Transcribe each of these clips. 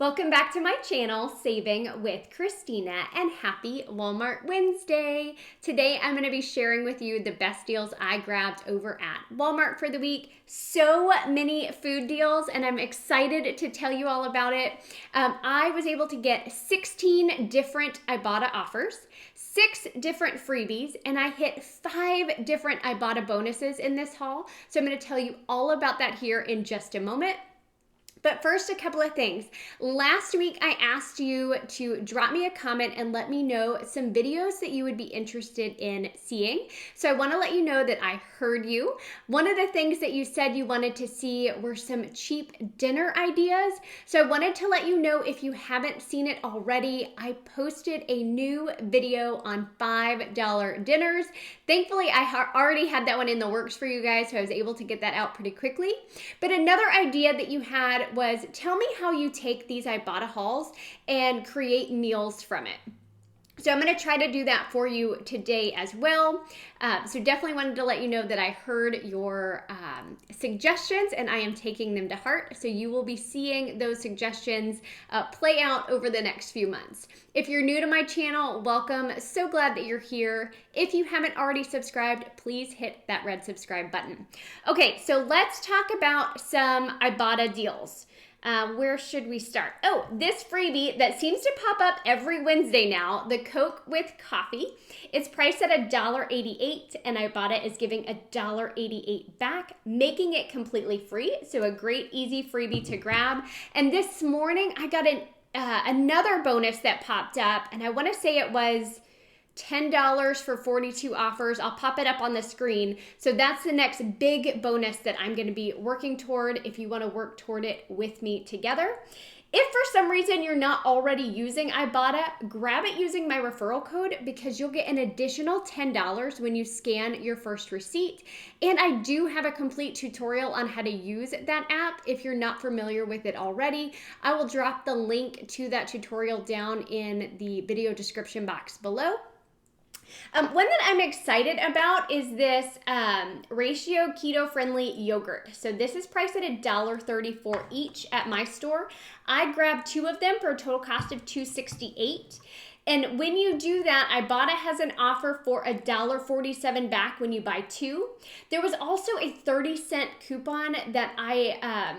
Welcome back to my channel, Saving with Christina, and happy Walmart Wednesday. Today I'm going to be sharing with you the best deals I grabbed over at Walmart for the week. So many food deals, and I'm excited to tell you all about it. I was able to get 16 different Ibotta offers, 6 different freebies, and I hit 5 different Ibotta bonuses in this haul. So I'm going to tell you all about that here in just a moment. But first, a couple of things. Last week, I asked you to drop me a comment and let me know some videos that you would be interested in seeing. So I want to let you know that I heard you. One of the things that you said you wanted to see were some cheap dinner ideas. So I wanted to let you know, if you haven't seen it already, I posted a new video on $5 dinners. Thankfully, I already had that one in the works for you guys, so I was able to get that out pretty quickly. But another idea that you had was, tell me how you take these Ibotta hauls and create meals from it. So I'm going to try to do that for you today as well. So definitely wanted to let you know that I heard your suggestions and I am taking them to heart. So you will be seeing those suggestions play out over the next few months. If you're new to my channel, welcome. So glad that you're here. If you haven't already subscribed, please hit that red subscribe button. Okay, so let's talk about some Ibotta deals. Where should we start? Oh, this freebie that seems to pop up every Wednesday now, the Coke with coffee. It's priced at $1.88 and Ibotta is giving $1.88 back, making it completely free. So a great, easy freebie to grab. And this morning I got another bonus that popped up, and I want to say it was $10 for 42 offers. I'll pop it up on the screen. So that's the next big bonus that I'm going to be working toward if you want to work toward it with me together. If for some reason you're not already using Ibotta, grab it using my referral code because you'll get an additional $10 when you scan your first receipt. And I do have a complete tutorial on how to use that app if you're not familiar with it already. I will drop the link to that tutorial down in the video description box below. One that I'm excited about is this ratio keto-friendly yogurt. So this is priced at $1.34 each at my store. I grabbed 2 of them for a total cost of $2.68. And when you do that, Ibotta has an offer for $1.47 back when you buy 2. There was also a 30-cent coupon that I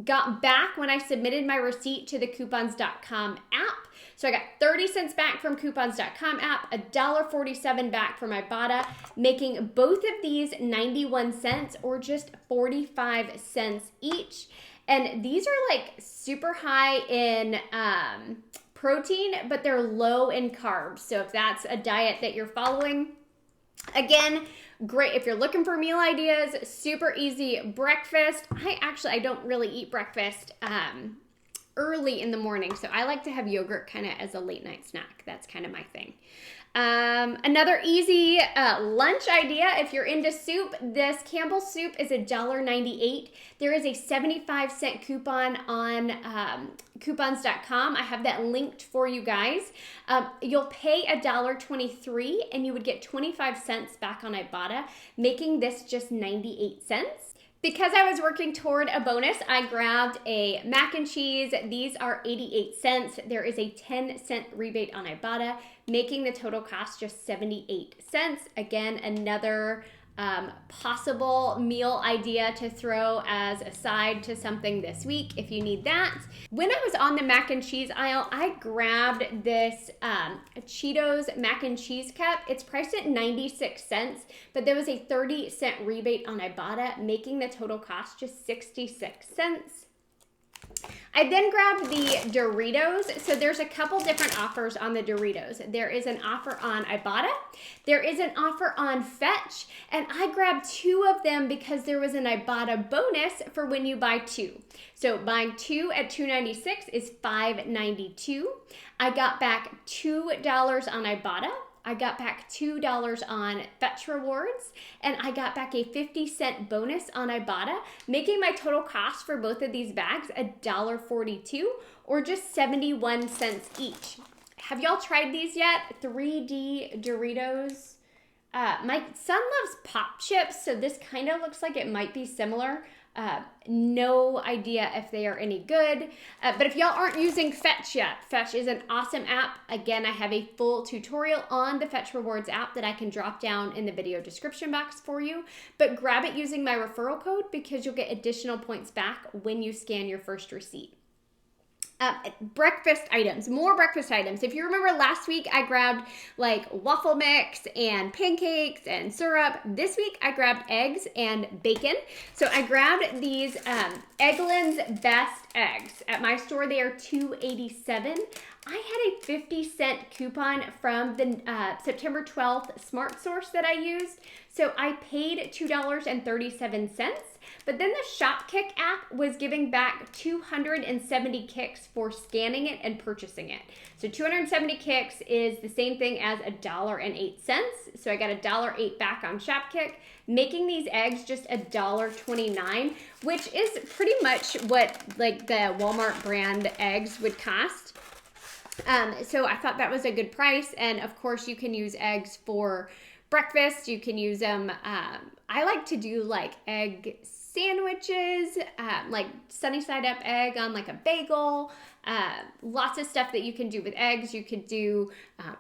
got back when I submitted my receipt to the coupons.com app. So I got 30 cents back from coupons.com app, $1.47 back from Ibotta, making both of these 91 cents or just 45 cents each. And these are like super high in protein, but they're low in carbs. So if that's a diet that you're following, again, great if you're looking for meal ideas, super easy breakfast. I don't really eat breakfast early in the morning, so I like to have yogurt kind of as a late night snack. That's kind of my thing. Another easy lunch idea, if you're into soup, this Campbell's soup is $1.98. There is a 75-cent coupon on coupons.com. I have that linked for you guys. You'll pay $1.23 and you would get 25 cents back on Ibotta, making this just 98 cents. Because I was working toward a bonus, I grabbed a mac and cheese. These are 88 cents. There is a 10-cent rebate on Ibotta, making the total cost just 78 cents. Again, another possible meal idea to throw as a side to something this week if you need that. When I was on the mac and cheese aisle, I grabbed this Cheetos mac and cheese cup. It's priced at 96 cents, but there was a 30-cent rebate on Ibotta, making the total cost just 66 cents. I then grabbed the Doritos. So there's a couple different offers on the Doritos. There is an offer on Ibotta. There is an offer on Fetch. And I grabbed 2 of them because there was an Ibotta bonus for when you buy 2. So buying 2 at $2.96 is $5.92. I got back $2 on Ibotta. I got back $2 on Fetch Rewards, and I got back a 50-cent bonus on Ibotta, making my total cost for both of these bags $1.42 or just 71 cents each. Have y'all tried these yet? 3D Doritos. My son loves pop chips, so this kind of looks like it might be similar. No idea if they are any good. But if y'all aren't using Fetch yet, Fetch is an awesome app. Again, I have a full tutorial on the Fetch Rewards app that I can drop down in the video description box for you. But grab it using my referral code because you'll get additional points back when you scan your first receipt. Breakfast items, more breakfast items. If you remember last week, I grabbed like waffle mix and pancakes and syrup. This week, I grabbed eggs and bacon. So I grabbed these Eggland's Best Eggs. At my store, they are $2.87. I had a 50-cent coupon from the September 12th Smart Source that I used. So I paid $2.37. But then the Shopkick app was giving back 270 kicks for scanning it and purchasing it. So 270 kicks is the same thing as $1.08. So I got $1.08 back on Shopkick, making these eggs just $1.29, which is pretty much what like the Walmart brand eggs would cost. So I thought that was a good price. And of course you can use eggs for breakfast. You can use them. I like to do like egg sandwiches, like sunny side up egg on like a bagel, lots of stuff that you can do with eggs. You could do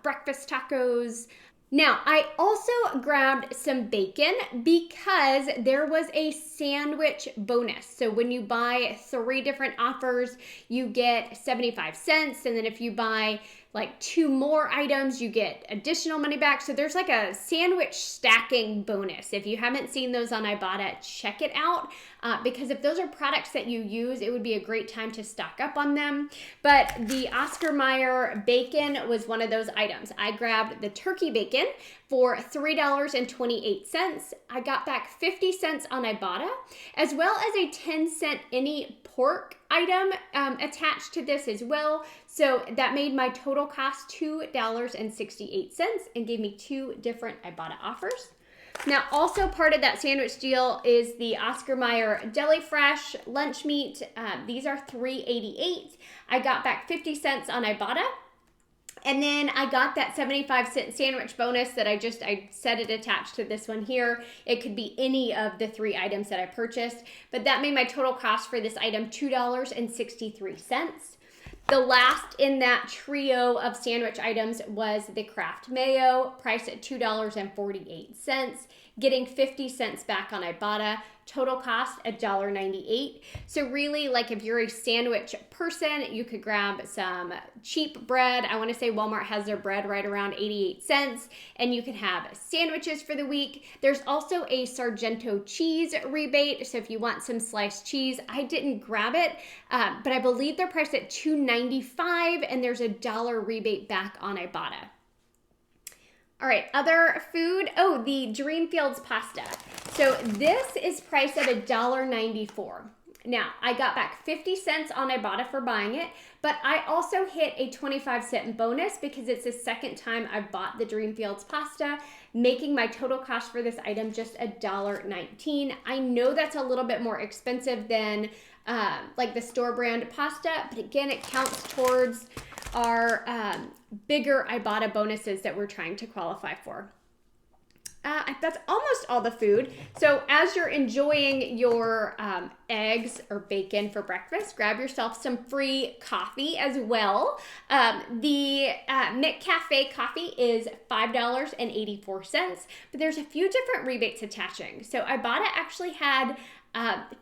breakfast tacos. Now, I also grabbed some bacon because there was a sandwich bonus. So when you buy 3 different offers, you get 75 cents. And then if you buy like 2 more items, you get additional money back. So there's like a sandwich stacking bonus. If you haven't seen those on Ibotta, check it out. Because if those are products that you use, it would be a great time to stock up on them. But the Oscar Mayer bacon was one of those items. I grabbed the turkey bacon for $3.28. I got back 50 cents on Ibotta, as well as a 10-cent any pork item attached to this as well. So that made my total cost $2.68 and gave me 2 different Ibotta offers. Now, also part of that sandwich deal is the Oscar Mayer Deli Fresh lunch meat. These are $3.88. I got back 50 cents on Ibotta. And then I got that 75-cent sandwich bonus that I said it attached to this one here. It could be any of the 3 items that I purchased, but that made my total cost for this item $2.63. The last in that trio of sandwich items was the Kraft Mayo, priced at $2.48, getting 50 cents back on Ibotta. Total cost $1.98. So really, like if you're a sandwich person, you could grab some cheap bread. I want to say Walmart has their bread right around 88 cents, and you can have sandwiches for the week. There's also a Sargento cheese rebate. So if you want some sliced cheese, I didn't grab it, but I believe they're priced at $2.95, and there's $1 rebate back on Ibotta. All right, other food. Oh, the Dreamfields pasta. So this is priced at $1.94. Now, I got back 50 cents on Ibotta for buying it, but I also hit a 25-cent bonus because it's the second time I've bought the Dreamfields pasta, making my total cost for this item just $1.19. I know that's a little bit more expensive than like the store brand pasta, but again, it counts towards our bigger Ibotta bonuses that we're trying to qualify for. That's almost all the food. So as you're enjoying your eggs or bacon for breakfast, grab yourself some free coffee as well. The McCafe coffee is $5.84, but there's a few different rebates attaching. So Ibotta actually had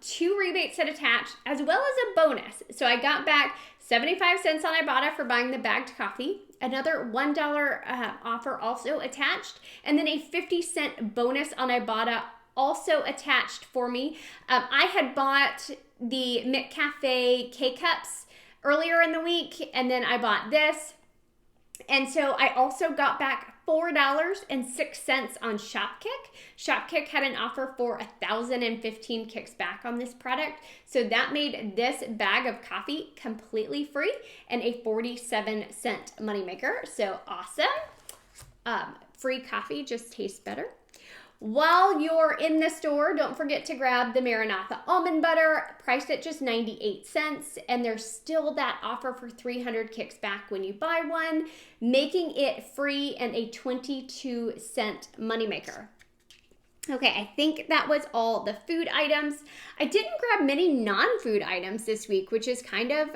2 rebates that attached, as well as a bonus. So I got back 75 cents on Ibotta for buying the bagged coffee, another $1 offer also attached, and then a 50-cent bonus on Ibotta also attached for me. I had bought the McCafe K-Cups earlier in the week, and then I bought this. And so I also got back $4.06 on Shopkick. Shopkick had an offer for 1,015 kicks back on this product. So that made this bag of coffee completely free and a 47-cent moneymaker. So awesome. Free coffee just tastes better. While you're in the store, don't forget to grab the Maranatha almond butter, priced at just 98 cents, and there's still that offer for 300 kicks back when you buy one, making it free and a 22-cent moneymaker. Okay, I think that was all the food items. I didn't grab many non-food items this week, which is kind of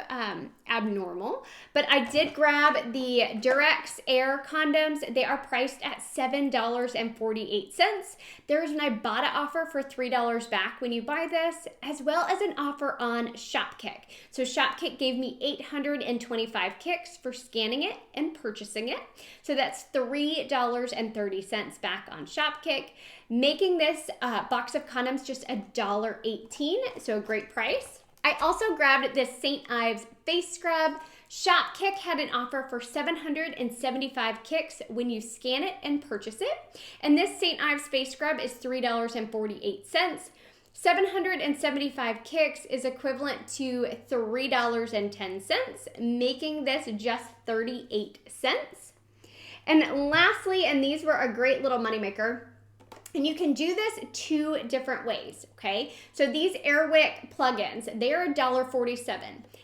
abnormal, but I did grab the Durex Air condoms. They are priced at $7.48. There's an Ibotta offer for $3 back when you buy this, as well as an offer on Shopkick. So Shopkick gave me 825 kicks for scanning it and purchasing it. So that's $3.30 back on Shopkick, making this box of condoms just $1.18, so a great price. I also grabbed this St. Ives face scrub. Shopkick had an offer for 775 kicks when you scan it and purchase it. And this St. Ives face scrub is $3.48. 775 kicks is equivalent to $3.10, making this just 38 cents. And lastly, and these were a great little moneymaker, and you can do this two different ways, okay? So these Airwick plugins, they are $1.47.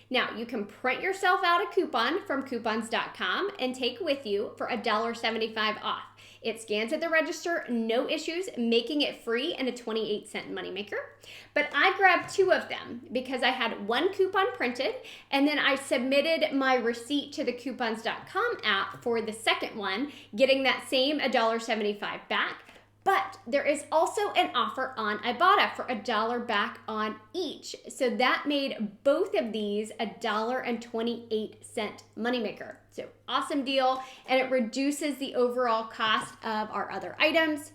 Now, you can print yourself out a coupon from coupons.com and take with you for $1.75 off. It scans at the register, no issues, making it free and a 28-cent moneymaker. But I grabbed two of them because I had one coupon printed, and then I submitted my receipt to the coupons.com app for the second one, getting that same $1.75 back. But there is also an offer on Ibotta for $1 back on each. So that made both of these $1.28 moneymaker. So awesome deal, and it reduces the overall cost of our other items.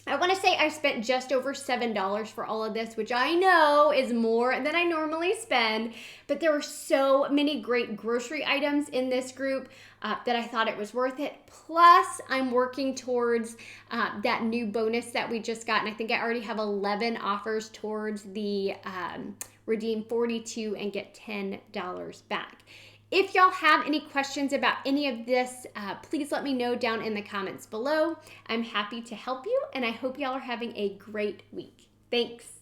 I want to say I spent just over $7 for all of this, which I know is more than I normally spend, but there were so many great grocery items in this group that I thought it was worth it. Plus, I'm working towards that new bonus that we just got, and I think I already have 11 offers towards the redeem 42 and get $10 back. If y'all have any questions about any of this, please let me know down in the comments below. I'm happy to help you, and I hope y'all are having a great week. Thanks.